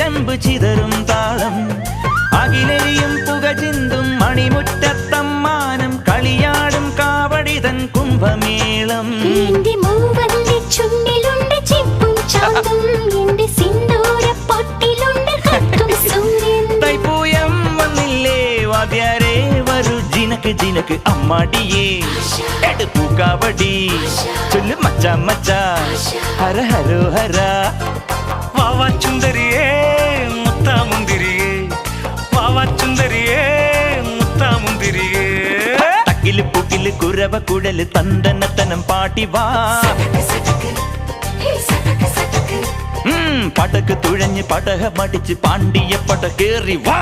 ചിലമ്പ് ചിതറും താളം അകിലെരിയും പുക ചിന്തും മണിമുറ്റത്തമ്മാനം കളിയാടും കാവടിതൻ കുംഭമേളം തൈപ്പൂയം വന്നില്ലേ വാദ്യാരേ വരൂ ജിനക്ക് ജിനക്ക് അമ്മാടിയേ എടുപ്പൂ കാവടി ചൊല്ലു മച്ചാ മച്ചാ ഹര ഹരോ ഹര വാവാ ചുന്ദരിയേ മുത്താമുന്തിരിയേ വാവാ ചുന്ദരിയേ മുത്താമുന്തിരിയേ തക്കില് പുകില് കുരവ കുഴല് തന്തനത്തനം പാട്ടി വാ പടക്ക് തുഴഞ്ഞ് പടക മടിച്ച് പാണ്ടിയ പട കേറി വാ